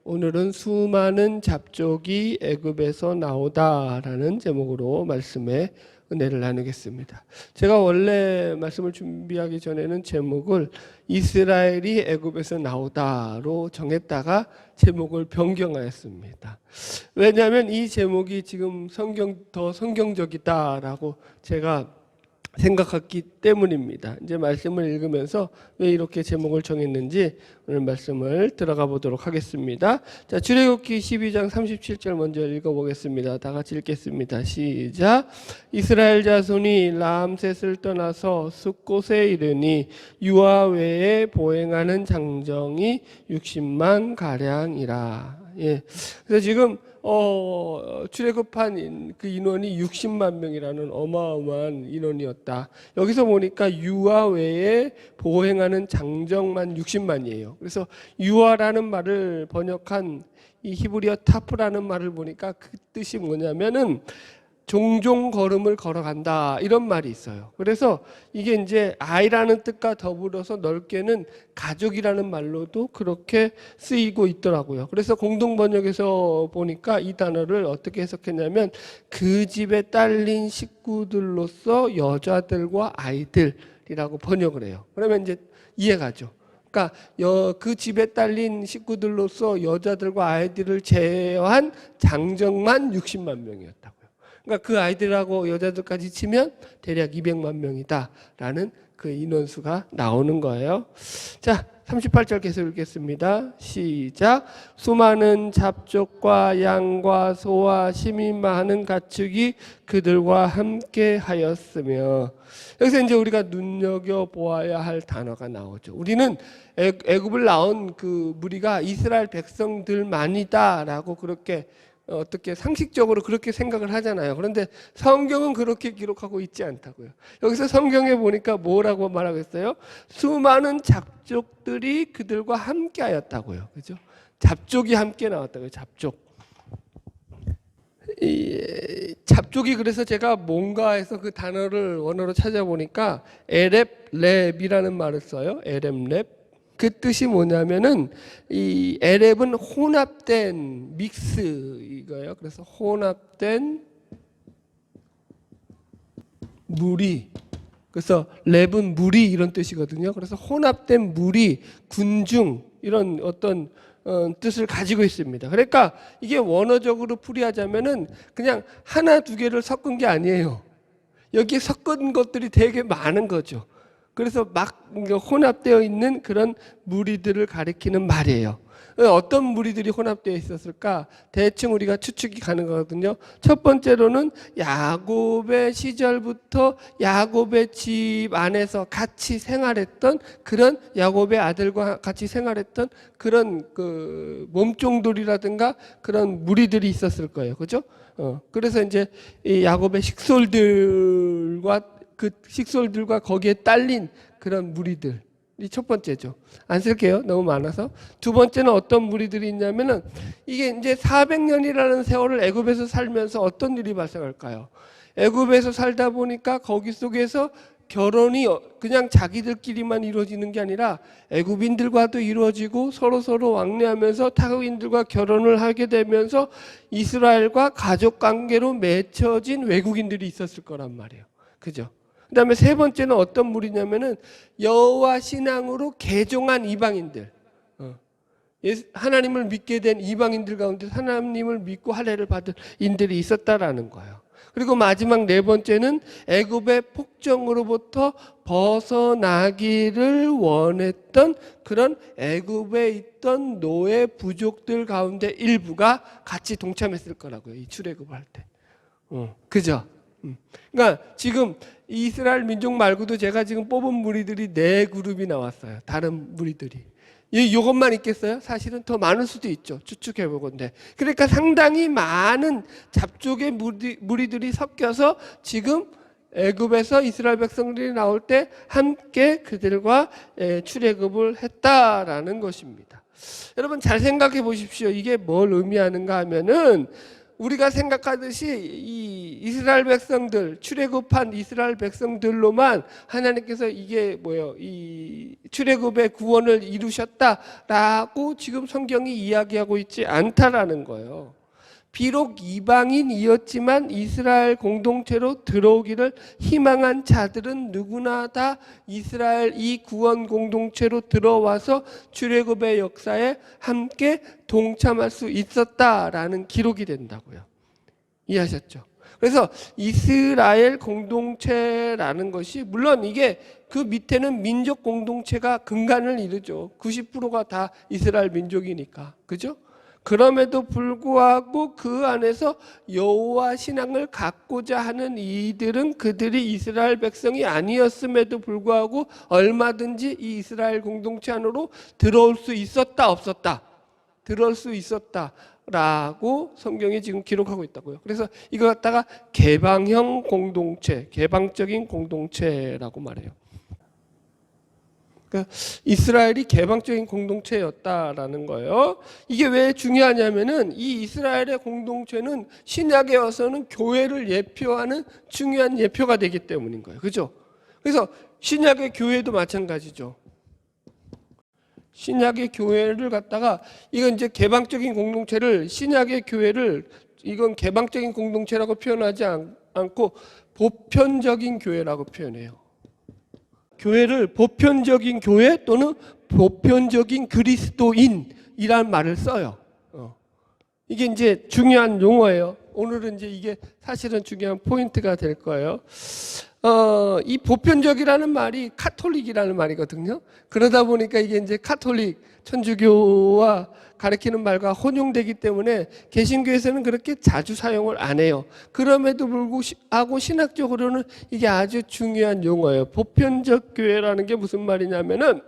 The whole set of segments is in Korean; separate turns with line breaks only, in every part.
오늘은 수많은 잡족이 애굽에서 나오다라는 제목으로 말씀의 은혜를 나누겠습니다. 제가 원래 말씀을 준비하기 전에는 제목을 이스라엘이 애굽에서 나오다로 정했다가 제목을 변경하였습니다. 왜냐하면 이 제목이 지금 더 성경적이다라고 제가 생각했기 때문입니다. 이제 말씀을 읽으면서 왜 이렇게 제목을 정했는지 오늘 말씀을 들어가 보도록 하겠습니다. 자, 출애굽기 12장 37절 먼저 읽어보겠습니다. 다 같이 읽겠습니다. 시작. 이스라엘 자손이 라암셋을 떠나서 숫곳에 이르니 유아 외에 보행하는 장정이 60만 가량이라. 예. 그래서 지금 출애굽한 그 인원이 60만 명이라는 어마어마한 인원이었다. 여기서 보니까 유아 외에 보행하는 장정만 60만이에요. 그래서 유아라는 말을 번역한 이 히브리어 타프라는 말을 보니까 그 뜻이 뭐냐면은 종종 걸음을 걸어간다 이런 말이 있어요. 그래서 이게 이제 아이라는 뜻과 더불어서 넓게는 가족이라는 말로도 그렇게 쓰이고 있더라고요. 그래서 공동 번역에서 보니까 이 단어를 어떻게 해석했냐면 그 집에 딸린 식구들로서 여자들과 아이들이라고 번역을 해요. 그러면 이제 이해가죠. 그러니까 그 집에 딸린 식구들로서 여자들과 아이들을 제외한 장정만 60만 명이었다고요. 그러니까 그 아이들하고 여자들까지 치면 대략 200만 명이다라는 그 인원수가 나오는 거예요. 자, 38절 계속 읽겠습니다. 시작. 수많은 잡족과 양과 소와 심이 많은 가축이 그들과 함께 하였으며, 여기서 이제 우리가 눈여겨보아야 할 단어가 나오죠. 우리는 애굽을 나온 그 무리가 이스라엘 백성들만이다라고 그렇게 어떻게 상식적으로 그렇게 생각을 하잖아요. 그런데 성경은 그렇게 기록하고 있지 않다고요. 여기서 성경에 보니까 뭐라고 말하고 있어요? 수많은 잡족들이 그들과 함께 하였다고요. 그죠? 잡족이 함께 나왔다고요. 잡족. 잡족이, 그래서 제가 뭔가 해서 그 단어를 원어로 찾아보니까 에렙랩이라는 말을 써요. 에렙랩. 그 뜻이 뭐냐면은 이 에렙은 혼합된 믹스 이거예요. 그래서 혼합된 무리. 그래서 랩은 무리 이런 뜻이거든요. 그래서 혼합된 무리, 군중 이런 어떤 뜻을 가지고 있습니다. 그러니까 이게 원어적으로 풀이하자면은 그냥 하나 두 개를 섞은 게 아니에요. 여기에 섞은 것들이 되게 많은 거죠. 그래서 막 혼합되어 있는 그런 무리들을 가리키는 말이에요. 어떤 무리들이 혼합되어 있었을까? 대충 우리가 추측이 가능하거든요. 첫 번째로는 야곱의 시절부터 야곱의 집 안에서 같이 생활했던 그런 야곱의 아들과 같이 생활했던 그런 그 몸종들이라든가 그런 무리들이 있었을 거예요. 그죠? 그래서 이제 이 야곱의 식솔들과 거기에 딸린 그런 무리들이 첫 번째죠. 안 쓸게요. 너무 많아서. 두 번째는 어떤 무리들이 있냐면은 이게 이제 400년이라는 세월을 애굽에서 살면서 어떤 일이 발생할까요? 애굽에서 살다 보니까 거기 속에서 결혼이 그냥 자기들끼리만 이루어지는 게 아니라 애굽인들과도 이루어지고 서로 왕래하면서 타국인들과 결혼을 하게 되면서 이스라엘과 가족 관계로 맺혀진 외국인들이 있었을 거란 말이에요. 그죠? 그 다음에 세 번째는 어떤 무리냐면은 여호와 신앙으로 개종한 이방인들, 하나님을 믿게 된 이방인들 가운데 하나님을 믿고 할례를 받은 인들이 있었다라는 거예요. 그리고 마지막 네 번째는 애굽의 폭정으로부터 벗어나기를 원했던 그런 애굽에 있던 노예 부족들 가운데 일부가 같이 동참했을 거라고요. 이 출애굽을 할 때. 그죠? 그러니까 지금 이스라엘 민족 말고도 제가 지금 뽑은 무리들이 4그룹이 나왔어요. 다른 무리들이. 이것만 있겠어요? 사실은 더 많을 수도 있죠. 추측해 보건데. 그러니까 상당히 많은 잡족의 무리들이 섞여서 지금 애굽에서 이스라엘 백성들이 나올 때 함께 그들과 출애굽을 했다라는 것입니다. 여러분 잘 생각해 보십시오. 이게 뭘 의미하는가 하면은 우리가 생각하듯이 이 이스라엘 백성들, 출애굽한 이스라엘 백성들로만 하나님께서 이게 뭐예요? 이 출애굽의 구원을 이루셨다라고 지금 성경이 이야기하고 있지 않다라는 거예요. 비록 이방인이었지만 이스라엘 공동체로 들어오기를 희망한 자들은 누구나 다 이스라엘 이 구원 공동체로 들어와서 출애굽의 역사에 함께 동참할 수 있었다라는 기록이 된다고요. 이해하셨죠? 그래서 이스라엘 공동체라는 것이 물론 이게 그 밑에는 민족 공동체가 근간을 이루죠. 90%가 다 이스라엘 민족이니까. 그죠? 그럼에도 불구하고 그 안에서 여호와 신앙을 갖고자 하는 이들은 그들이 이스라엘 백성이 아니었음에도 불구하고 얼마든지 이 이스라엘 공동체 안으로 들어올 수 있었다 없었다? 들어올 수 있었다라고 성경이 지금 기록하고 있다고요. 그래서 이거 갖다가 개방형 공동체, 개방적인 공동체라고 말해요. 그러니까 이스라엘이 개방적인 공동체였다라는 거예요. 이게 왜 중요하냐면은 이 이스라엘의 공동체는 신약에 와서는 교회를 예표하는 중요한 예표가 되기 때문인 거예요. 그죠? 그래서 신약의 교회도 마찬가지죠. 신약의 교회를 갖다가 이건 이제 개방적인 공동체를 신약의 교회를 이건 개방적인 공동체라고 표현하지 않고 보편적인 교회라고 표현해요. 교회를 보편적인 교회 또는 보편적인 그리스도인이란 말을 써요. 이게 이제 중요한 용어예요. 오늘은 이제 이게 사실은 중요한 포인트가 될 거예요. 이 보편적이라는 말이 카톨릭이라는 말이거든요. 그러다 보니까 이게 이제 카톨릭, 천주교와 가리키는 말과 혼용되기 때문에 개신교에서는 그렇게 자주 사용을 안 해요. 그럼에도 불구하고 신학적으로는 이게 아주 중요한 용어예요. 보편적 교회라는 게 무슨 말이냐면은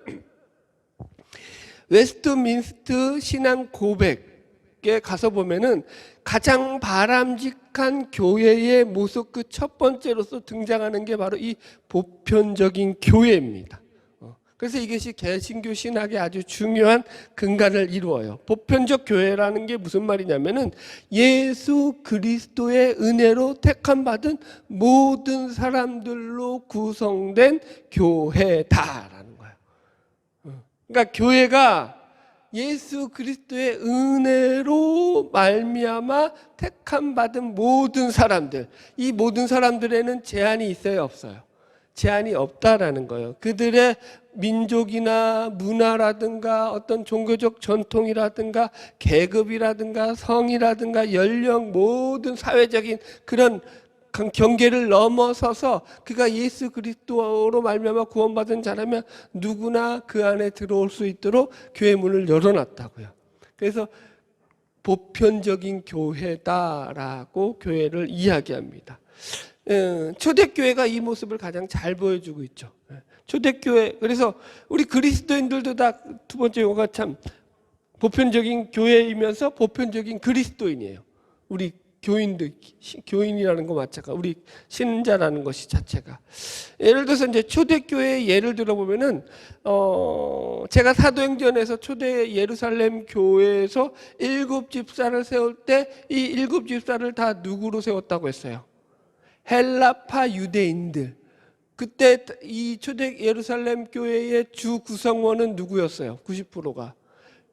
웨스트민스터 신앙 고백에 가서 보면은 가장 바람직한 교회의 모습 그 첫 번째로서 등장하는 게 바로 이 보편적인 교회입니다. 그래서 이것이 개신교 신학의 아주 중요한 근간을 이루어요. 보편적 교회라는 게 무슨 말이냐면은 예수 그리스도의 은혜로 택함 받은 모든 사람들로 구성된 교회다라는 거예요. 그러니까 교회가 예수 그리스도의 은혜로 말미암아 택함 받은 모든 사람들, 이 모든 사람들에는 제한이 있어요, 없어요? 제한이 없다라는 거예요. 그들의 민족이나 문화라든가 어떤 종교적 전통이라든가 계급이라든가 성이라든가 연령 모든 사회적인 그런 경계를 넘어서서 그가 예수 그리스도로 말미암아 구원받은 자라면 누구나 그 안에 들어올 수 있도록 교회 문을 열어놨다고요. 그래서 보편적인 교회다라고 교회를 이야기합니다. 초대교회가 이 모습을 가장 잘 보여주고 있죠. 초대교회, 그래서 우리 그리스도인들도 다 두 번째 용어가 참 보편적인 교회이면서 보편적인 그리스도인이에요. 우리 교인들, 교인이라는 거 마찬가지, 우리 신자라는 것이 자체가. 예를 들어서 이제 초대교회의 예를 들어보면은, 제가 사도행전에서 초대 예루살렘 교회에서 7 집사를 세울 때 이 7 집사를 다 누구로 세웠다고 했어요? 헬라파 유대인들. 그때 이 초대 예루살렘 교회의 주 구성원은 누구였어요? 90%가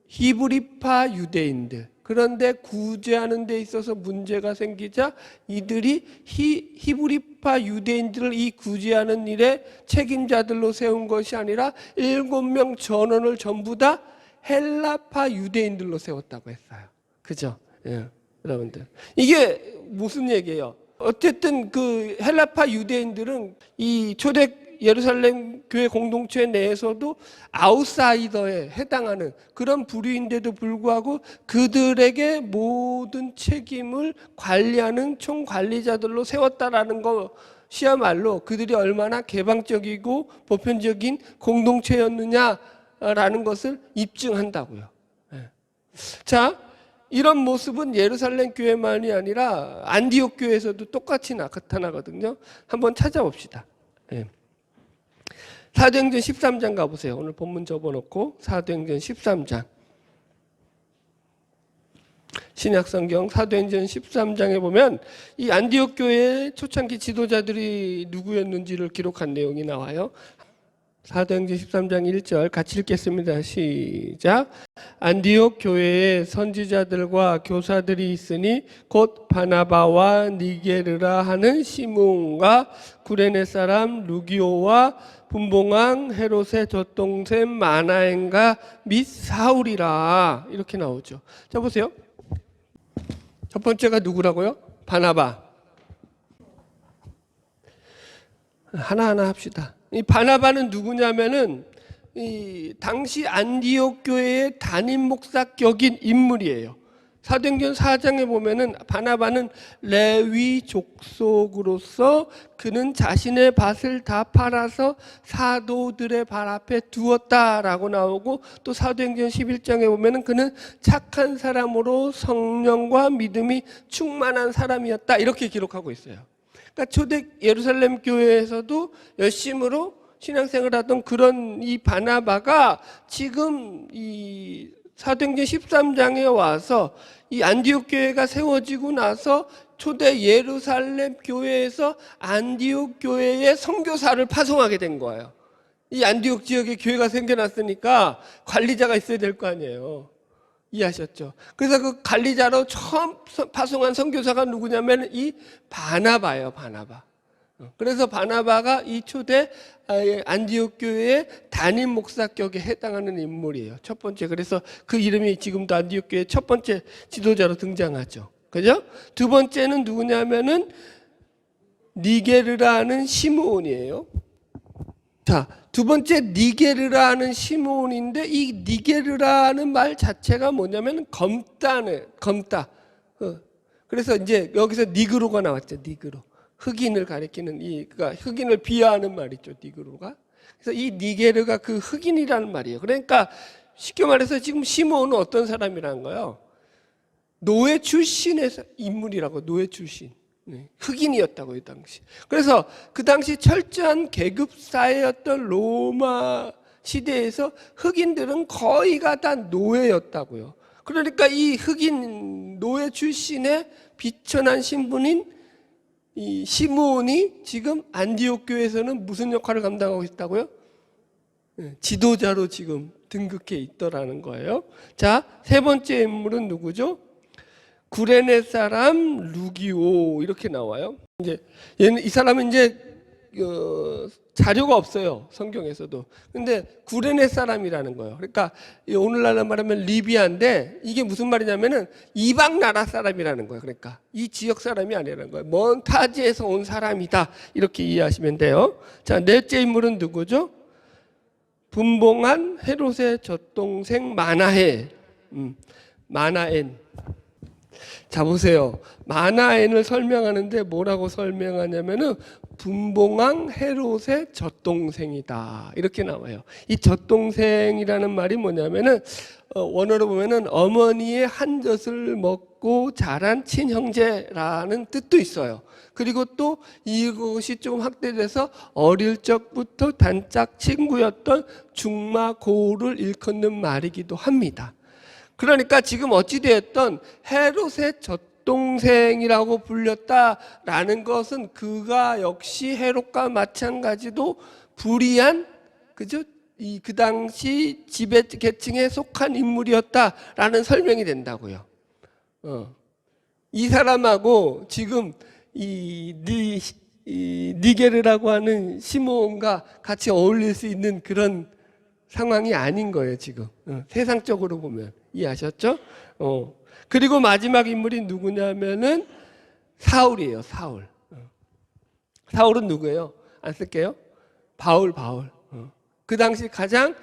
히브리파 유대인들. 그런데 구제하는 데 있어서 문제가 생기자 이들이 히브리파 유대인들을 이 구제하는 일에 책임자들로 세운 것이 아니라 7명 전원을 전부 다 헬라파 유대인들로 세웠다고 했어요. 그죠? 예, 여러분들. 이게 무슨 얘기예요? 어쨌든 그 헬라파 유대인들은 이 초대 예루살렘 교회 공동체 내에서도 아웃사이더에 해당하는 그런 부류인데도 불구하고 그들에게 모든 책임을 관리하는 총관리자들로 세웠다라는 것이야말로 그들이 얼마나 개방적이고 보편적인 공동체였느냐라는 것을 입증한다고요. 자, 이런 모습은 예루살렘 교회만이 아니라 안디옥 교회에서도 똑같이 나타나거든요. 한번 찾아봅시다. 사도행전 13장 가보세요. 오늘 본문 접어놓고 사도행전 13장 신약성경 사도행전 13장에 보면 이 안디옥 교회의 초창기 지도자들이 누구였는지를 기록한 내용이 나와요. 사도행전 13장 1절 같이 읽겠습니다. 시작. 안디옥 교회에 선지자들과 교사들이 있으니 곧 바나바와 니게르라 하는 시므온과 구레네 사람 루기오와 분봉왕 헤롯의 젖동생 마나엔과 및 사울이라 이렇게 나오죠. 자 보세요. 첫 번째가 누구라고요? 바나바. 하나하나 합시다. 이 바나바는 누구냐면은 이 당시 안디옥 교회의 담임 목사격인 인물이에요. 사도행전 4장에 보면은 바나바는 레위 족속으로서 그는 자신의 밭을 다 팔아서 사도들의 발 앞에 두었다라고 나오고, 또 사도행전 11장에 보면은 그는 착한 사람으로 성령과 믿음이 충만한 사람이었다 이렇게 기록하고 있어요. 그러니까 초대 예루살렘 교회에서도 열심으로 신앙생활을 하던 그런 이 바나바가 지금 이 사도행전 13장에 와서 이 안디옥 교회가 세워지고 나서 초대 예루살렘 교회에서 안디옥 교회의 선교사를 파송하게 된 거예요. 이 안디옥 지역에 교회가 생겨났으니까 관리자가 있어야 될 거 아니에요. 이해하셨죠? 그래서 그 관리자로 처음 파송한 선교사가 누구냐면 이 바나바예요. 바나바. 그래서 바나바가 이 초대 안디옥 교회의 담임 목사격에 해당하는 인물이에요. 첫 번째. 그래서 그 이름이 지금도 안디옥 교회의 첫 번째 지도자로 등장하죠. 그죠? 두 번째는 누구냐면은 니게르라는 시므온이에요. 자, 두 번째 니게르라는 시므온인데 이 니게르라는 말 자체가 뭐냐면 검다. 그래서 이제 여기서 니그로가 나왔죠. 니그로. 흑인을 가리키는 그러니까 흑인을 비하하는 말이죠. 니그로가. 그래서 이 니게르가 그 흑인이라는 말이에요. 그러니까 쉽게 말해서 지금 시므온은 어떤 사람이라는 거예요? 노예 출신의 인물이라고. 노예 출신. 흑인이었다고 이 당시. 그래서 그 당시 철저한 계급 사회였던 로마 시대에서 흑인들은 거의가 다 노예였다고요. 그러니까 이 흑인 노예 출신의 비천한 신분인 이 시므온이 지금 안디옥 교회에서는 무슨 역할을 감당하고 있다고요? 지도자로 지금 등극해 있더라는 거예요. 자, 세 번째 인물은 누구죠? 구레네 사람 루기오 이렇게 나와요. 이제 이 사람은 이제 자료가 없어요. 성경에서도. 근데 구레네 사람이라는 거예요. 그러니까 오늘날로 말하면 리비아인데 이게 무슨 말이냐면은 이방 나라 사람이라는 거예요. 그러니까 이 지역 사람이 아니라는 거예요. 먼 타지에서 온 사람이다. 이렇게 이해하시면 돼요. 자, 넷째 인물은 누구죠? 분봉한 헤롯의 젖동생 마나해. 마나엔. 자 보세요. 마나엔을 설명하는데 뭐라고 설명하냐면은 분봉왕 헤롯의 젖동생이다 이렇게 나와요. 이 젖동생이라는 말이 뭐냐면은 원어로 보면은 어머니의 한 젖을 먹고 자란 친형제라는 뜻도 있어요. 그리고 또 이것이 좀 확대돼서 어릴 적부터 단짝 친구였던 중마고우를 일컫는 말이기도 합니다. 그러니까 지금 어찌되었던 헤롯의 젖동생이라고 불렸다라는 것은 그가 역시 헤롯과 마찬가지도 불의한 그죠? 그 당시 지배 계층에 속한 인물이었다라는 설명이 된다고요. 이 사람하고 지금 이 니게르라고 하는 시므온과 같이 어울릴 수 있는 그런 상황이 아닌 거예요, 지금. 세상적으로 보면. 이해하셨죠? 그리고 마지막 인물이 누구냐면은 사울이에요, 사울. 사울은 누구예요? 안 쓸게요. 바울. 그 당시 가장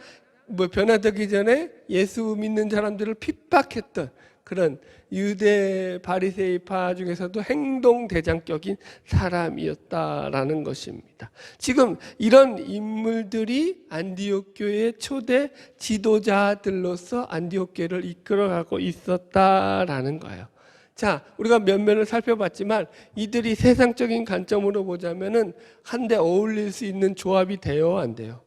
변화되기 전에 예수 믿는 사람들을 핍박했던 그런 유대 바리새이파 중에서도 행동대장격인 사람이었다라는 것입니다. 지금 이런 인물들이 안디옥 교회의 초대 지도자들로서 안디옥 교회를 이끌어가고 있었다라는 거예요. 자, 우리가 면면을 살펴봤지만 이들이 세상적인 관점으로 보자면은 한데 어울릴 수 있는 조합이 돼요, 안 돼요?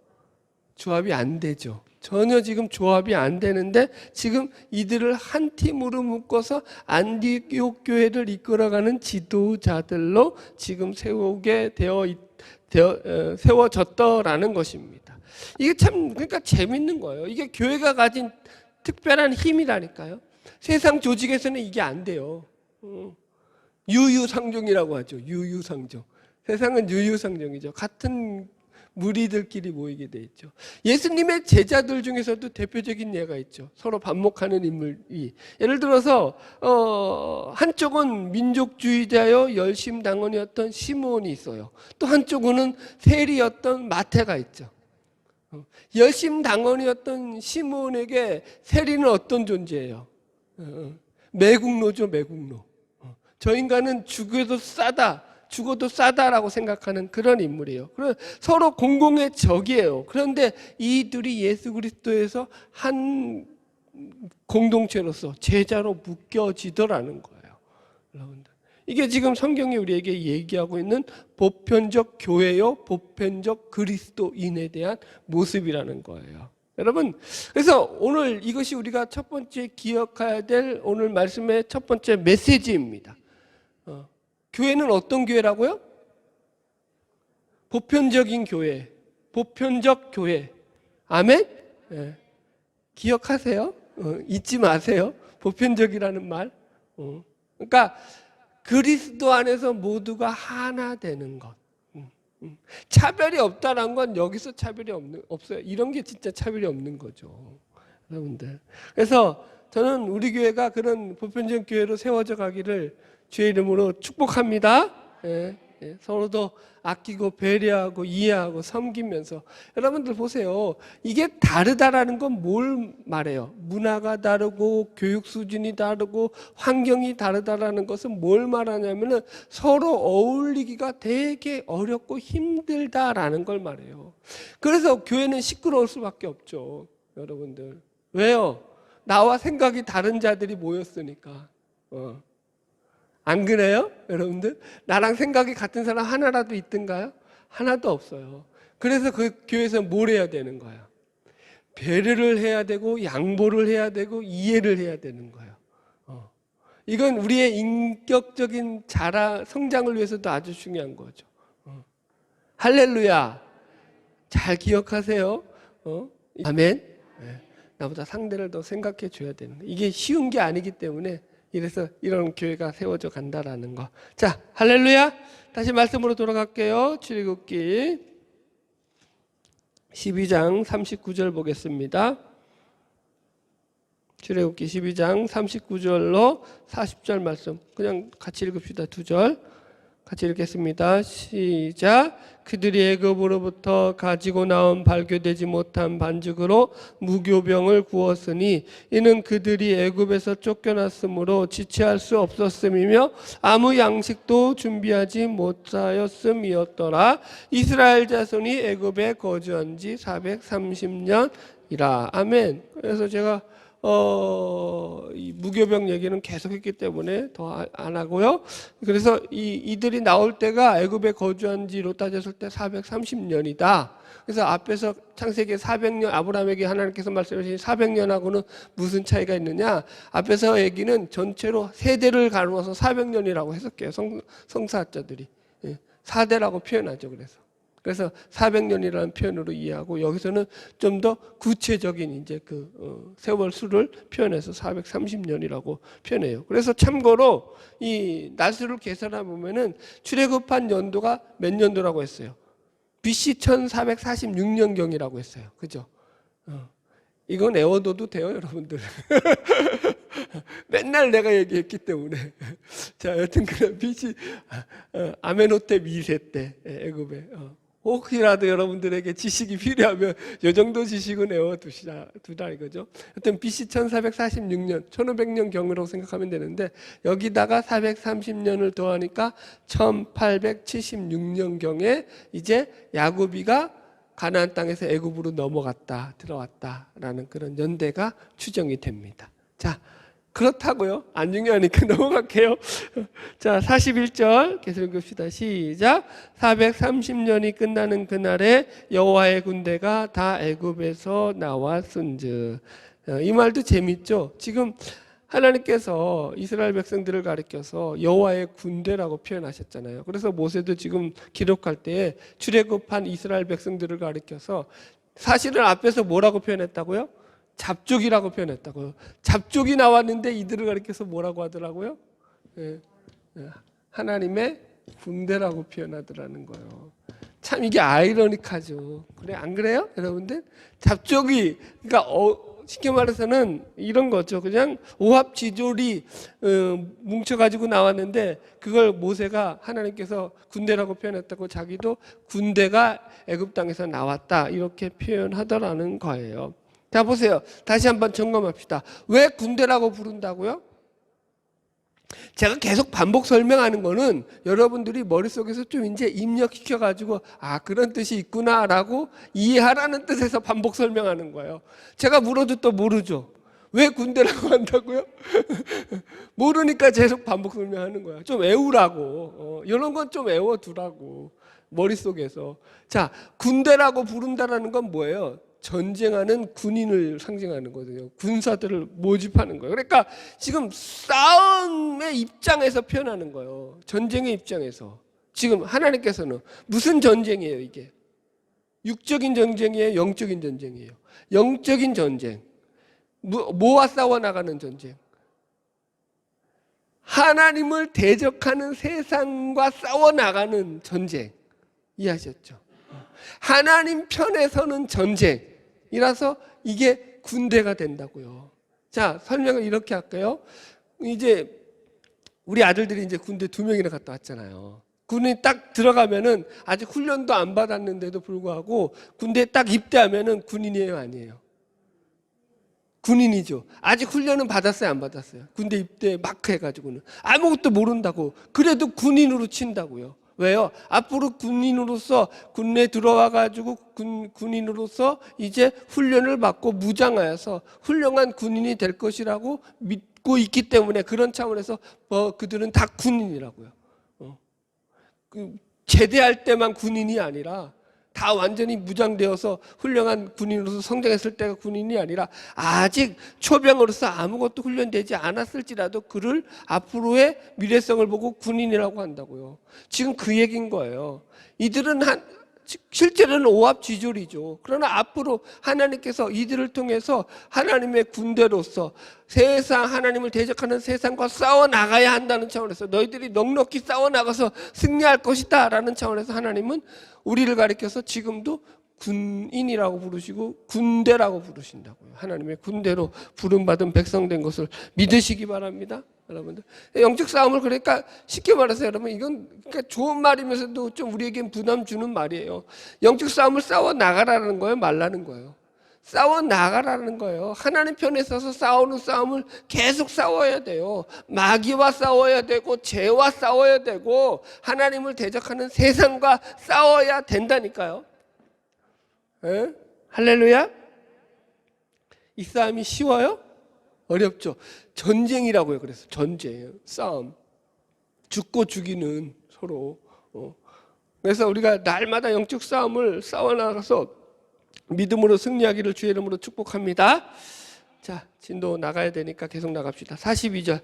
조합이 안 되죠. 전혀 지금 조합이 안 되는데 지금 이들을 한 팀으로 묶어서 안디옥 교회를 이끌어가는 지도자들로 지금 세워졌더라는 것입니다. 이게 참 그러니까 재밌는 거예요. 이게 교회가 가진 특별한 힘이라니까요. 세상 조직에서는 이게 안 돼요. 유유상종이라고 하죠. 유유상종. 세상은 유유상종이죠. 같은 무리들끼리 모이게 돼 있죠. 예수님의 제자들 중에서도 대표적인 예가 있죠. 서로 반목하는 인물이. 예를 들어서 한쪽은 민족주의자여 열심당원이었던 시몬이 있어요. 또 한쪽은 세리였던 마태가 있죠. 열심당원이었던 시몬에게 세리는 어떤 존재예요? 매국노죠, 매국노. 저 인간은 죽어도 싸다라고 생각하는 그런 인물이에요. 서로 공공의 적이에요. 그런데 이들이 예수 그리스도에서 한 공동체로서 제자로 묶여지더라는 거예요. 여러분들, 이게 지금 성경이 우리에게 얘기하고 있는 보편적 교회요, 보편적 그리스도인에 대한 모습이라는 거예요. 여러분, 그래서 오늘 이것이 우리가 첫 번째 기억해야 될 오늘 말씀의 첫 번째 메시지입니다. 교회는 어떤 교회라고요? 보편적인 교회, 보편적 교회. 아멘? 네. 기억하세요? 잊지 마세요. 보편적이라는 말. 그러니까 그리스도 안에서 모두가 하나 되는 것. 차별이 없다는 건 여기서 차별이 없어요. 이런 게 진짜 차별이 없는 거죠, 여러분들. 그래서 저는 우리 교회가 그런 보편적 교회로 세워져 가기를 주의 이름으로 축복합니다. 서로도 아끼고 배려하고 이해하고 섬기면서. 여러분들 보세요. 이게 다르다라는 건 뭘 말해요? 문화가 다르고 교육 수준이 다르고 환경이 다르다라는 것은 뭘 말하냐면은 서로 어울리기가 되게 어렵고 힘들다라는 걸 말해요. 그래서 교회는 시끄러울 수밖에 없죠, 여러분들. 왜요? 나와 생각이 다른 자들이 모였으니까. 안 그래요? 여러분들? 나랑 생각이 같은 사람 하나라도 있던가요? 하나도 없어요. 그래서 그 교회에서 뭘 해야 되는 거야? 배려를 해야 되고 양보를 해야 되고 이해를 해야 되는 거예요. 이건 우리의 인격적인 성장을 위해서도 아주 중요한 거죠. 할렐루야. 잘 기억하세요. 아멘. 나보다 상대를 더 생각해 줘야 되는 거예요. 이게 쉬운 게 아니기 때문에 이래서 이런 교회가 세워져 간다라는 거. 자, 할렐루야. 다시 말씀으로 돌아갈게요. 출애굽기 12장 39절 보겠습니다. 출애굽기 12장 39절로 40절 말씀 그냥 같이 읽읍시다. 두 절 같이 읽겠습니다. 시작. 그들이 애굽으로부터 가지고 나온 발교되지 못한 반죽으로 무교병을 구웠으니 이는 그들이 애굽에서 쫓겨났으므로 지체할 수 없었음이며 아무 양식도 준비하지 못하였음이었더라. 이스라엘 자손이 애굽에 거주한 지 430년이라. 아멘. 그래서 제가 이 무교병 얘기는 계속했기 때문에 더 안 하고요. 그래서 이들이 나올 때가 애굽에 거주한 지로 따졌을 때 430년이다. 그래서 앞에서 창세기 400년 아브라함에게 하나님께서 말씀하신 400년하고는 무슨 차이가 있느냐? 앞에서 얘기는 전체로 세대를 가누어서 400년이라고 해석해요. 성사학자들이 4대라고 표현하죠. 그래서 400년이라는 표현으로 이해하고 여기서는 좀 더 구체적인 이제 그 세월 수를 표현해서 430년이라고 표현해요. 그래서 참고로 이 날수를 계산해 보면은 출애굽한 연도가 몇 년도라고 했어요? BC 1446년경이라고 했어요. 그죠? 이건 외워둬도 돼요, 여러분들. 맨날 내가 얘기했기 때문에. 자, 여튼 그래 BC 아메노테 2세 때 애굽에. 혹시라도 여러분들에게 지식이 필요하면 이 정도 지식은 외워두다 이거죠. 하여튼 BC 1446년, 1500년 경으로 생각하면 되는데 여기다가 430년을 더하니까 1876년 경에 이제 야곱이가 가나안 땅에서 애굽으로 들어왔다라는 그런 연대가 추정이 됩니다. 자, 그렇다고요? 안 중요하니까 넘어갈게요. 자, 41절 계속 읽읍시다. 시작. 430년이 끝나는 그날에 여호와의 군대가 다 애굽에서 나왔은즉. 이 말도 재밌죠? 지금 하나님께서 이스라엘 백성들을 가리켜서 여호와의 군대라고 표현하셨잖아요. 그래서 모세도 지금 기록할 때에 출애굽한 이스라엘 백성들을 가리켜서 사실은 앞에서 뭐라고 표현했다고요? 잡족이라고 표현했다고요. 잡족이 나왔는데 이들을 가리켜서 뭐라고 하더라고요? 하나님의 군대라고 표현하더라는 거예요. 참 이게 아이러니하죠. 그래, 안 그래요? 여러분들? 잡족이, 그러니까 쉽게 말해서는 이런 거죠. 그냥 오합지졸이 뭉쳐가지고 나왔는데 그걸 모세가 하나님께서 군대라고 표현했다고 자기도 군대가 애굽 땅에서 나왔다 이렇게 표현하더라는 거예요. 자, 보세요. 다시 한번 점검합시다. 왜 군대라고 부른다고요? 제가 계속 반복 설명하는 거는 여러분들이 머릿속에서 좀 이제 입력시켜가지고 아, 그런 뜻이 있구나라고 이해하라는 뜻에서 반복 설명하는 거예요. 제가 물어도 또 모르죠. 왜 군대라고 한다고요? 모르니까 계속 반복 설명하는 거야. 좀 외우라고. 이런 건 좀 외워두라고. 머릿속에서. 자, 군대라고 부른다라는 건 뭐예요? 전쟁하는 군인을 상징하는 거거든요. 군사들을 모집하는 거예요. 그러니까 지금 싸움의 입장에서 표현하는 거예요. 전쟁의 입장에서. 지금 하나님께서는 무슨 전쟁이에요, 이게? 육적인 전쟁이에요, 영적인 전쟁이에요? 영적인 전쟁. 뭐와 싸워 나가는 전쟁? 하나님을 대적하는 세상과 싸워 나가는 전쟁. 이해하셨죠? 하나님 편에 서는 전쟁이라서 이게 군대가 된다고요. 자, 설명을 이렇게 할까요? 이제 우리 아들들이 이제 군대 2명이나 갔다 왔잖아요. 군에 딱 들어가면은 아직 훈련도 안 받았는데도 불구하고 군대에 딱 입대하면은 군인이에요, 아니에요? 군인이죠. 아직 훈련은 받았어요, 안 받았어요? 군대 입대 막 해가지고는 아무것도 모른다고. 그래도 군인으로 친다고요. 왜요? 앞으로 군인으로서 군에 들어와가지고 군인으로서 이제 훈련을 받고 무장하여서 훌륭한 군인이 될 것이라고 믿고 있기 때문에 그런 차원에서 그들은 다 군인이라고요. 제대할 때만 군인이 아니라 다 완전히 무장되어서 훌륭한 군인으로서 성장했을 때가 군인이 아니라 아직 초병으로서 아무것도 훈련되지 않았을지라도 그를 앞으로의 미래성을 보고 군인이라고 한다고요. 지금 그 얘기인 거예요. 이들은 실제로는 오합지졸이죠. 그러나 앞으로 하나님께서 이들을 통해서 하나님의 군대로서 세상, 하나님을 대적하는 세상과 싸워 나가야 한다는 차원에서 너희들이 넉넉히 싸워 나가서 승리할 것이다 라는 차원에서 하나님은 우리를 가리켜서 지금도 군인이라고 부르시고 군대라고 부르신다고요. 하나님의 군대로 부름받은 백성된 것을 믿으시기 바랍니다. 여러분들, 영적 싸움을, 그러니까 쉽게 말해서 여러분, 이건 그러니까 좋은 말이면서도 좀 우리에겐 부담 주는 말이에요. 영적 싸움을 싸워 나가라는 거예요, 말라는 거예요? 싸워 나가라는 거예요. 하나님 편에 서서 싸우는 싸움을 계속 싸워야 돼요. 마귀와 싸워야 되고 죄와 싸워야 되고 하나님을 대적하는 세상과 싸워야 된다니까요. 에? 할렐루야? 이 싸움이 쉬워요? 어렵죠. 전쟁이라고요. 그래서 전쟁, 싸움, 죽고 죽이는 서로. 그래서 우리가 날마다 영적 싸움을 싸워나가서 믿음으로 승리하기를 주의 이름으로 축복합니다. 자, 진도 나가야 되니까 계속 나갑시다. 42절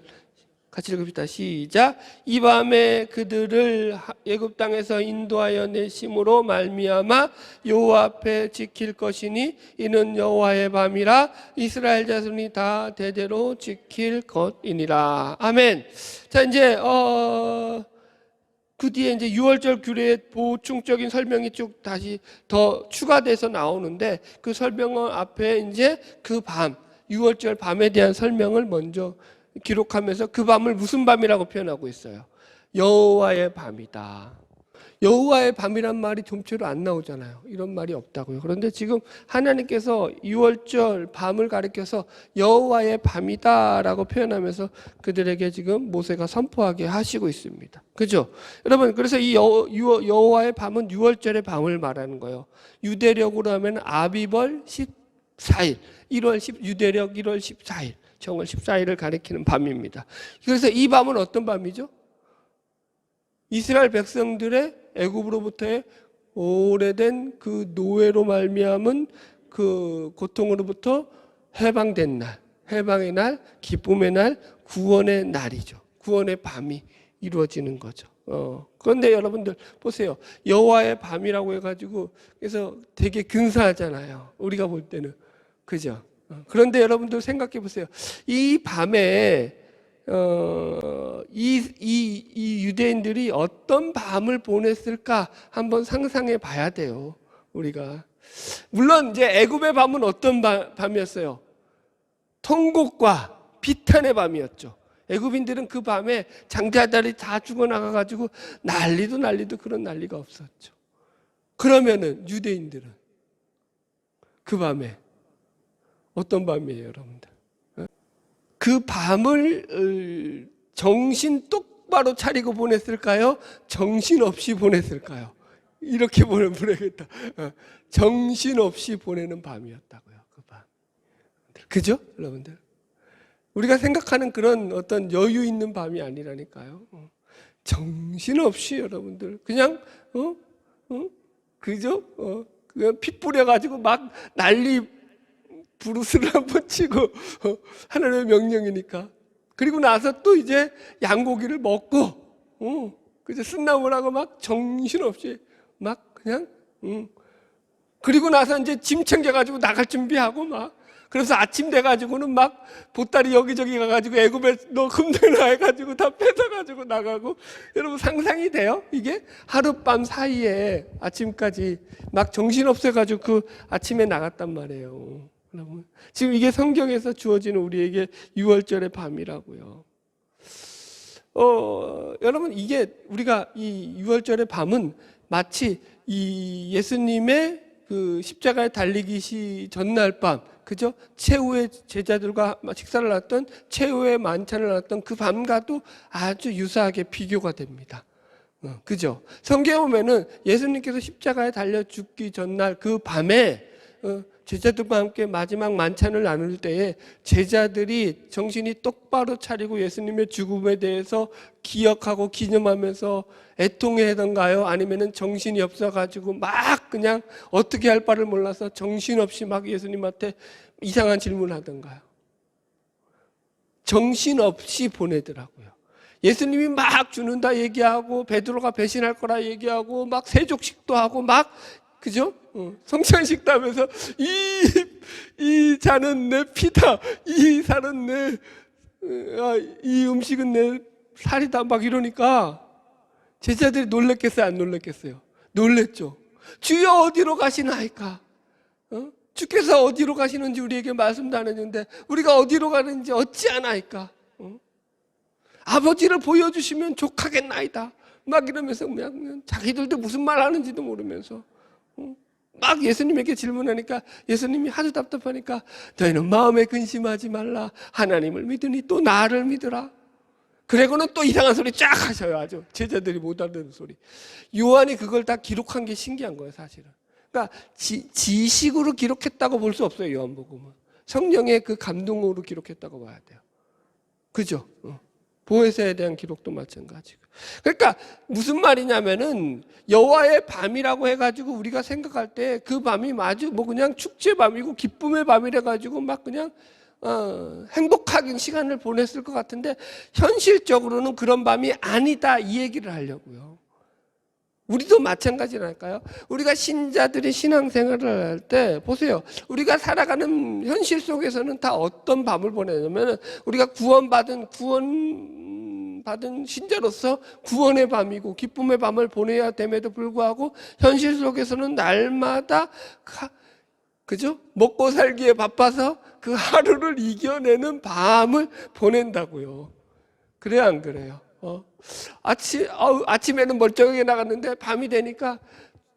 같이 읽읍시다. 시작. 이 밤에 그들을 애굽 땅에서 인도하여 내심으로 말미암아 여호와 앞에 지킬 것이니 이는 여호와의 밤이라 이스라엘 자손이 다 대대로 지킬 것이니라. 아멘. 자, 이제 그 뒤에 이제 6월절 규례의 보충적인 설명이 쭉 다시 더 추가돼서 나오는데 그 설명은 앞에 이제 그 밤, 6월절 밤에 대한 설명을 먼저 기록하면서 그 밤을 무슨 밤이라고 표현하고 있어요? 여호와의 밤이다. 여호와의 밤이란 말이 좀처럼 안 나오잖아요. 이런 말이 없다고요. 그런데 지금 하나님께서 6월절 밤을 가리켜서 여호와의 밤이다라고 표현하면서 그들에게 지금 모세가 선포하게 하시고 있습니다. 그죠? 여러분, 그래서 이 여호와의 밤은 6월절의 밤을 말하는 거예요. 유대력으로 하면 아비벌 14일, 유대력 1월 14일. 정월 14일을 가리키는 밤입니다. 그래서 이 밤은 어떤 밤이죠? 이스라엘 백성들의 애굽으로부터의 오래된 그 노예로 말미암은 그 고통으로부터 해방된 날, 해방의 날, 기쁨의 날, 구원의 날이죠. 구원의 밤이 이루어지는 거죠. 그런데 여러분들 보세요. 여호와의 밤이라고 해가지고 그래서 되게 근사하잖아요. 우리가 볼 때는. 그죠? 그런데 여러분들 생각해 보세요. 이 밤에 이 유대인들이 어떤 밤을 보냈을까 한번 상상해 봐야 돼요. 우리가. 물론 이제 애굽의 밤은 어떤 밤이었어요? 통곡과 비탄의 밤이었죠. 애굽인들은 그 밤에 장자들이 다 죽어나가가지고 난리도 그런 난리가 없었죠. 그러면은 유대인들은 그 밤에 어떤 밤이에요, 여러분들? 그 밤을 정신 똑바로 차리고 보냈을까요? 정신 없이 보냈을까요? 이렇게 보내겠다. 정신 없이 보내는 밤이었다고요, 그 밤. 그죠, 여러분들? 우리가 생각하는 그런 어떤 여유 있는 밤이 아니라니까요. 정신없이 여러분들 그냥 그죠? 그냥 피 뿌려가지고 막 난리 부르스를 한번 치고 하나님의 명령이니까. 그리고 나서 또 이제 양고기를 먹고 그죠? 쓴나물하고 막 정신없이 막 그냥 그리고 나서 이제 짐 챙겨가지고 나갈 준비하고 막 그래서 아침 돼가지고는 막 보따리 여기저기 가가지고 애굽에 너 흠내나 해가지고 다 뺏어가지고 나가고. 여러분 상상이 돼요? 이게 하룻밤 사이에 아침까지 막 정신없어가지고 그 아침에 나갔단 말이에요. 여러분 지금 이게 성경에서 주어지는 우리에게 유월절의 밤이라고요. 여러분 이게 우리가 이 유월절의 밤은 마치 이 예수님의 그 십자가에 달리기 전날 밤, 그죠? 최후의 제자들과 식사를 하던 최후의 만찬을 하던 그 밤과도 아주 유사하게 비교가 됩니다. 그죠? 성경에 보면은 예수님께서 십자가에 달려 죽기 전날 그 밤에 제자들과 함께 마지막 만찬을 나눌 때에 제자들이 정신이 똑바로 차리고 예수님의 죽음에 대해서 기억하고 기념하면서 애통해하던가요? 아니면은 정신이 없어가지고 막 그냥 어떻게 할 바를 몰라서 정신없이 막 예수님한테 이상한 질문을 하던가요? 정신없이 보내더라고요. 예수님이 막 죽는다 얘기하고 베드로가 배신할 거라 얘기하고 막 세족식도 하고 막 그죠? 성찬식도 하면서 이 잔은 내 피다, 이 살은 이 음식은 내 살이다 막 이러니까 제자들이 놀랬겠어요, 안 놀랬겠어요? 놀랬죠. 주여 어디로 가시나이까? 주께서 어디로 가시는지 우리에게 말씀도 안 했는데 우리가 어디로 가는지 어찌하나이까? 아버지를 보여주시면 족하겠나이다 막 이러면서 그냥 자기들도 무슨 말 하는지도 모르면서 막 예수님에게 질문하니까 예수님이 하도 답답하니까 너희는 마음에 근심하지 말라. 하나님을 믿으니 또 나를 믿으라. 그리고는 또 이상한 소리 쫙 하셔요. 아주 제자들이 못 알아듣는 소리. 요한이 그걸 다 기록한 게 신기한 거예요, 사실은. 그러니까 지식으로 기록했다고 볼 수 없어요, 요한복음은. 성령의 그 감동으로 기록했다고 봐야 돼요. 그죠? 보혜사에 대한 기록도 마찬가지고. 그러니까 무슨 말이냐면은 여호와의 밤이라고 해가지고 우리가 생각할 때 그 밤이 아주 뭐 그냥 축제 밤이고 기쁨의 밤이래 가지고 막 그냥 행복하게 시간을 보냈을 것 같은데 현실적으로는 그런 밤이 아니다 이 얘기를 하려고요. 우리도 마찬가지랄까요? 우리가 신자들이 신앙생활을 할 때 보세요. 우리가 살아가는 현실 속에서는 다 어떤 밤을 보내냐면 우리가 구원받은 신자로서 구원의 밤이고 기쁨의 밤을 보내야 됨에도 불구하고 현실 속에서는 날마다 그죠? 먹고 살기에 바빠서 그 하루를 이겨내는 밤을 보낸다고요. 그래요, 안 그래요? 아침에는 멀쩡하게 나갔는데 밤이 되니까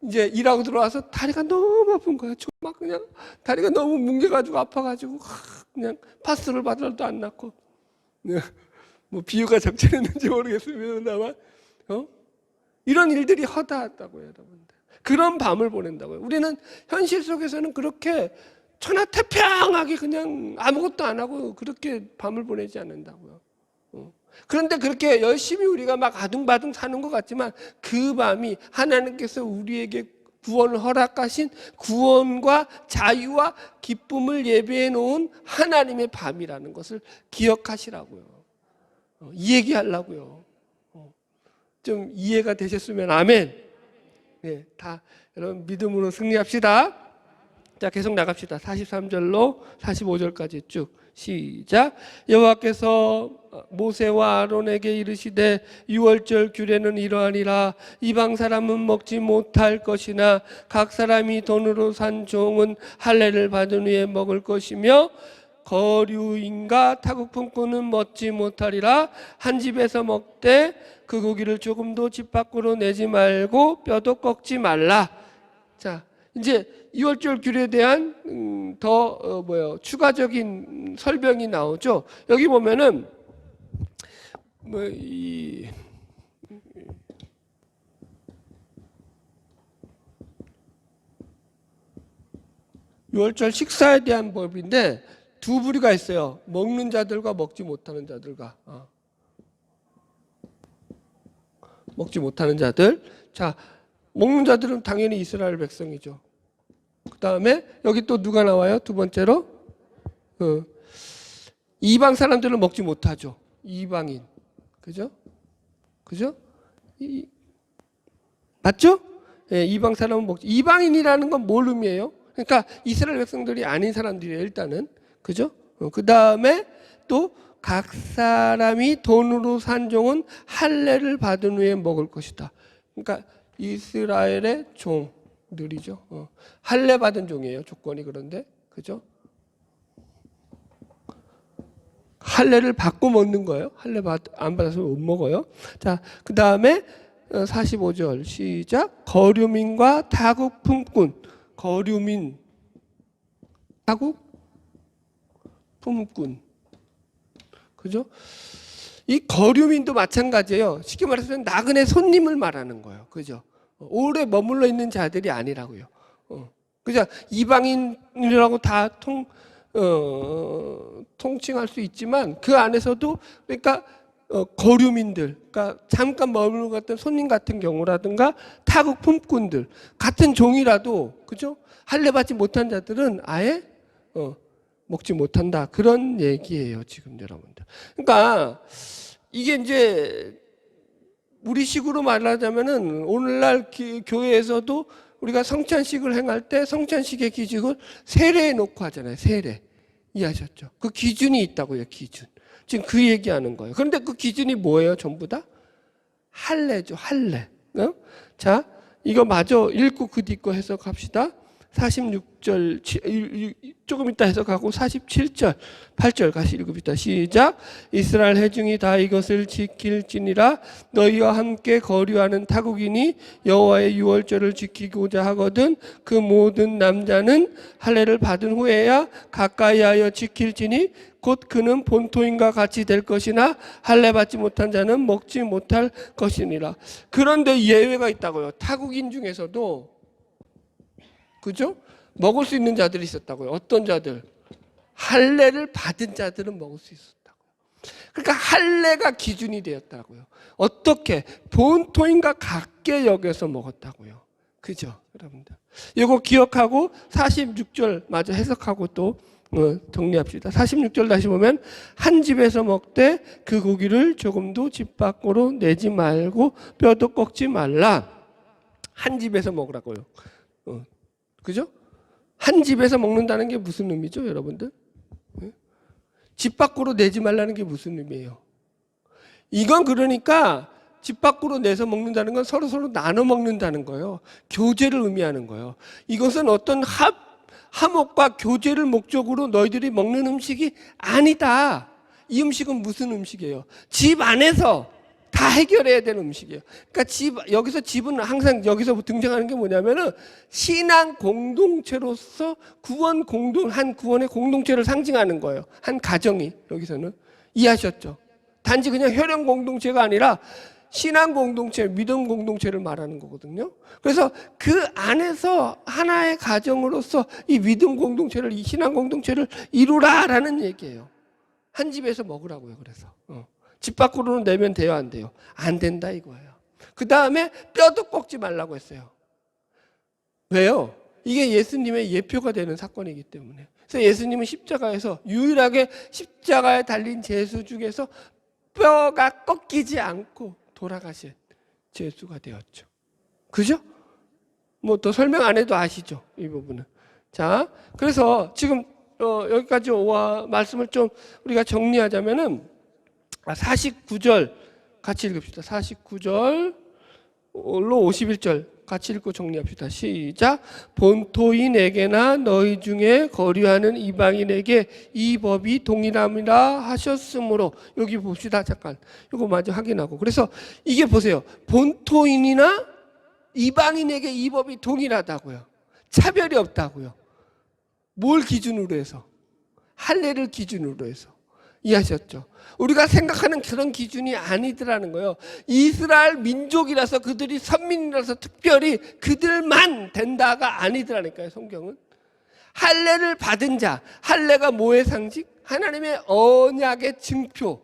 이제 일하고 들어와서 다리가 너무 아픈 거예요. 막 그냥 다리가 너무 뭉개가지고 아파가지고 그냥 파스를 받아도 안 낫고 뭐 비유가 적절했는지 모르겠습니다만 이런 일들이 허다하다고요, 여러분들. 그런 밤을 보낸다고요. 우리는 현실 속에서는 그렇게 천하태평하게 그냥 아무것도 안 하고 그렇게 밤을 보내지 않는다고요. 그런데 그렇게 열심히 우리가 막 아둥바둥 사는 것 같지만 그 밤이 하나님께서 우리에게 구원을 허락하신 구원과 자유와 기쁨을 예배해 놓은 하나님의 밤이라는 것을 기억하시라고요. 이 얘기하려고요. 좀 이해가 되셨으면 아멘. 네, 다 여러분 믿음으로 승리합시다. 자, 계속 나갑시다. 43절로 45절까지 쭉 시작. 여호와께서 모세와 아론에게 이르시되 유월절 규례는 이러하니라. 이방 사람은 먹지 못할 것이나 각 사람이 돈으로 산 종은 할례를 받은 후에 먹을 것이며 거류인과 타국품꾼은 먹지 못하리라. 한 집에서 먹되 그 고기를 조금도 집 밖으로 내지 말고 뼈도 꺾지 말라. 자, 이제 유월절 규례에 대한 추가적인 설명이 나오죠. 여기 보면은 유월절 식사에 대한 법인데 두 부류가 있어요. 먹는 자들과 먹지 못하는 자들과. 먹지 못하는 자들. 자, 먹는 자들은 당연히 이스라엘 백성이죠. 그 다음에 여기 또 누가 나와요? 두 번째로 이방 사람들은 먹지 못하죠. 이방인. 그죠? 맞죠? 예, 이방 사람은 먹지. 이방인이라는 건 뭘 의미해요? 그러니까 이스라엘 백성들이 아닌 사람들이에요, 일단은. 그죠? 그 다음에 또 각 사람이 돈으로 산 종은 할례를 받은 후에 먹을 것이다. 그러니까 이스라엘의 종들이죠. 할례 받은 종이에요, 조건이. 그런데 그죠? 할례를 받고 먹는 거예요. 할례 안 받아서 못 먹어요. 자, 그 다음에 45절 시작. 거류민과 타국 품꾼. 거류민, 타국 품꾼. 그죠? 이 거류민도 마찬가지예요. 쉽게 말해서 나그네 손님을 말하는 거예요. 그죠? 오래 머물러 있는 자들이 아니라고요. 그죠? 이방인이라고 다 통칭할 수 있지만 그 안에서도 그러니까 거류민들, 그러니까 잠깐 머물러 갔던 손님 같은 경우라든가 타국 품꾼들 같은 종이라도 그죠? 할례 받지 못한 자들은 아예 먹지 못한다. 그런 얘기예요, 지금 여러분들. 그러니까 이게 이제 우리식으로 말하자면은 오늘날 교회에서도 우리가 성찬식을 행할 때 성찬식의 기준을 세례에 놓고 하잖아요. 세례. 이해하셨죠? 그 기준이 있다고요, 기준. 지금 그 얘기하는 거예요. 그런데 그 기준이 뭐예요, 전부 다? 할례죠, 할례. 자, 이거 마저 읽고 그 뒤 거 해석합시다. 46절 조금 이따 해석하고 47절 8절 같이 읽읍시다. 시작. 이스라엘 회중이 다 이것을 지킬지니라. 너희와 함께 거류하는 타국인이 여호와의 유월절을 지키고자 하거든 그 모든 남자는 할례를 받은 후에야 가까이하여 지킬지니 곧 그는 본토인과 같이 될 것이나 할례 받지 못한 자는 먹지 못할 것이니라. 그런데 예외가 있다고요. 타국인 중에서도 그죠? 먹을 수 있는 자들이 있었다고요. 어떤 자들? 할례를 받은 자들은 먹을 수 있었다고요. 그러니까 할례가 기준이 되었다고요. 어떻게? 본토인과 같게 여겨서 먹었다고요. 그죠? 여러분들. 이거 기억하고 46절 마저 해석하고 또 정리합시다. 46절 다시 보면 한 집에서 먹되 그 고기를 조금도 집 밖으로 내지 말고 뼈도 꺾지 말라. 한 집에서 먹으라고요. 그죠? 한 집에서 먹는다는 게 무슨 의미죠, 여러분들? 집 밖으로 내지 말라는 게 무슨 의미예요? 이건 그러니까 집 밖으로 내서 먹는다는 건 서로 나눠 먹는다는 거예요. 교제를 의미하는 거예요. 이것은 어떤 화목과 교제를 목적으로 너희들이 먹는 음식이 아니다. 이 음식은 무슨 음식이에요? 집 안에서 다 해결해야 되는 음식이에요. 그러니까 여기서 집은 항상 여기서 등장하는 게 뭐냐면은 신앙 공동체로서 한 구원의 공동체를 상징하는 거예요. 한 가정이 여기서는. 이해하셨죠? 단지 그냥 혈연 공동체가 아니라 신앙 공동체, 믿음 공동체를 말하는 거거든요. 그래서 그 안에서 하나의 가정으로서 이 믿음 공동체를, 이 신앙 공동체를 이루라라는 얘기예요. 한 집에서 먹으라고요. 그래서 집 밖으로는 내면 돼요, 안 돼요? 안 된다 이거예요. 그 다음에 뼈도 꺾지 말라고 했어요. 왜요? 이게 예수님의 예표가 되는 사건이기 때문에. 그래서 예수님은 십자가에서 유일하게 십자가에 달린 제수 중에서 뼈가 꺾이지 않고 돌아가신 제수가 되었죠. 그죠? 뭐 더 설명 안 해도 아시죠? 이 부분은. 자, 그래서 지금 여기까지 말씀을 좀 우리가 정리하자면은 49절 같이 읽읍시다. 49절로 51절 같이 읽고 정리합시다. 시작. 본토인에게나 너희 중에 거류하는 이방인에게 이 법이 동일함이라 하셨으므로. 여기 봅시다. 잠깐 이거 마저 확인하고. 그래서 이게 보세요. 본토인이나 이방인에게 이 법이 동일하다고요. 차별이 없다고요. 뭘 기준으로 해서? 할례를 기준으로 해서. 이해하셨죠? 우리가 생각하는 그런 기준이 아니더라는 거예요. 이스라엘 민족이라서, 그들이 선민이라서 특별히 그들만 된다가 아니더라니까요. 성경은 할례를 받은 자, 할례가 뭐의 상징? 하나님의 언약의 증표를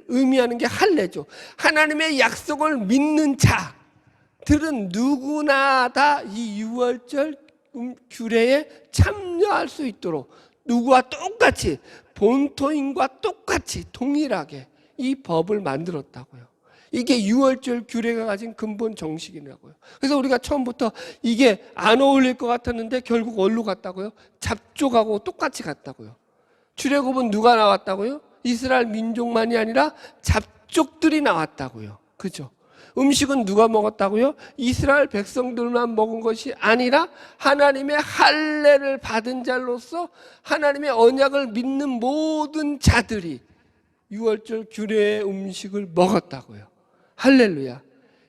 의미하는 게 할례죠. 하나님의 약속을 믿는 자들은 누구나 다 이 유월절 규례에 참여할 수 있도록 누구와 똑같이, 본토인과 똑같이 동일하게 이 법을 만들었다고요. 이게 유월절 규례가 가진 근본 정식이라고요. 그래서 우리가 처음부터 이게 안 어울릴 것 같았는데 결국 어디로 갔다고요? 잡족하고 똑같이 갔다고요. 출애굽은 누가 나왔다고요? 이스라엘 민족만이 아니라 잡족들이 나왔다고요. 그죠? 음식은 누가 먹었다고요? 이스라엘 백성들만 먹은 것이 아니라 하나님의 할례를 받은 자로서 하나님의 언약을 믿는 모든 자들이 유월절 규례의 음식을 먹었다고요. 할렐루야.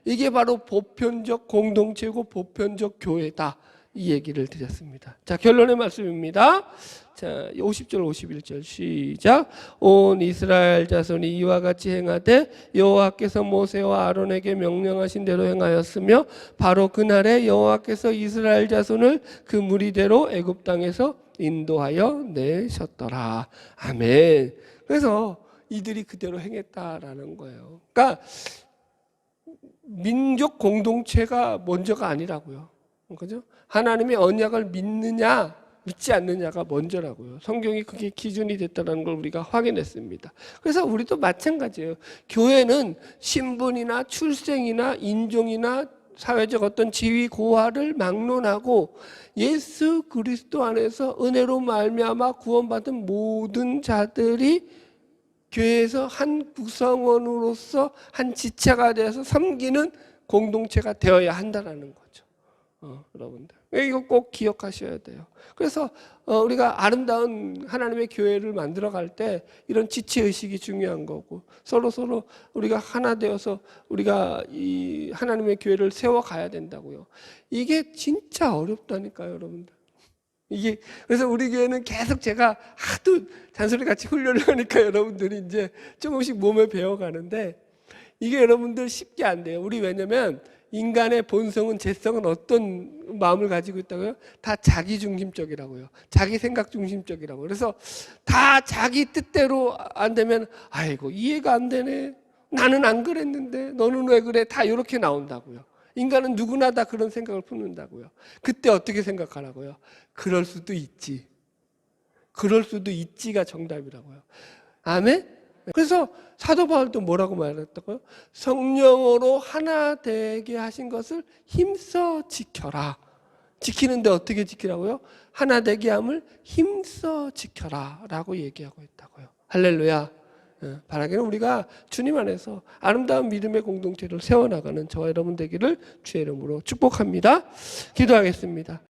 이게 바로 보편적 공동체고 보편적 교회다. 이 얘기를 드렸습니다. 자, 결론의 말씀입니다. 자, 50절 51절 시작. 온 이스라엘 자손이 이와 같이 행하되 여호와께서 모세와 아론에게 명령하신 대로 행하였으며 바로 그날에 여호와께서 이스라엘 자손을 그 무리대로 애굽 땅에서 인도하여 내셨더라. 아멘. 그래서 이들이 그대로 행했다라는 거예요. 그러니까 민족 공동체가 먼저가 아니라고요. 그죠? 하나님의 언약을 믿느냐 믿지 않느냐가 먼저라고요. 성경이 그게 기준이 됐다는 걸 우리가 확인했습니다. 그래서 우리도 마찬가지예요. 교회는 신분이나 출생이나 인종이나 사회적 어떤 지위 고하를 막론하고 예수 그리스도 안에서 은혜로 말미암아 구원받은 모든 자들이 교회에서 한 구성원으로서 한 지체가 되어서 섬기는 공동체가 되어야 한다는 거죠. 여러분들 이거 꼭 기억하셔야 돼요. 그래서 우리가 아름다운 하나님의 교회를 만들어 갈 때 이런 지체 의식이 중요한 거고, 서로 우리가 하나 되어서 우리가 이 하나님의 교회를 세워 가야 된다고요. 이게 진짜 어렵다니까요, 여러분들. 이게 그래서 우리 교회는 계속 제가 하도 잔소리같이 훈련을 하니까 여러분들이 이제 조금씩 몸에 배워가는데, 이게 여러분들 쉽게 안 돼요. 우리 왜냐면 인간의 본성은, 재성은 어떤 마음을 가지고 있다고요? 다 자기 중심적이라고요. 자기 생각 중심적이라고. 그래서 다 자기 뜻대로 안 되면 아이고 이해가 안 되네, 나는 안 그랬는데 너는 왜 그래, 다 이렇게 나온다고요. 인간은 누구나 다 그런 생각을 품는다고요. 그때 어떻게 생각하라고요? 그럴 수도 있지. 그럴 수도 있지가 정답이라고요. 아멘? 그래서 사도 바울도 뭐라고 말했다고요? 성령으로 하나 되게 하신 것을 힘써 지켜라. 지키는데 어떻게 지키라고요? 하나 되게 함을 힘써 지켜라 라고 얘기하고 있다고요. 할렐루야. 바라기는 우리가 주님 안에서 아름다운 믿음의 공동체를 세워나가는 저와 여러분 되기를 주의 이름으로 축복합니다. 기도하겠습니다.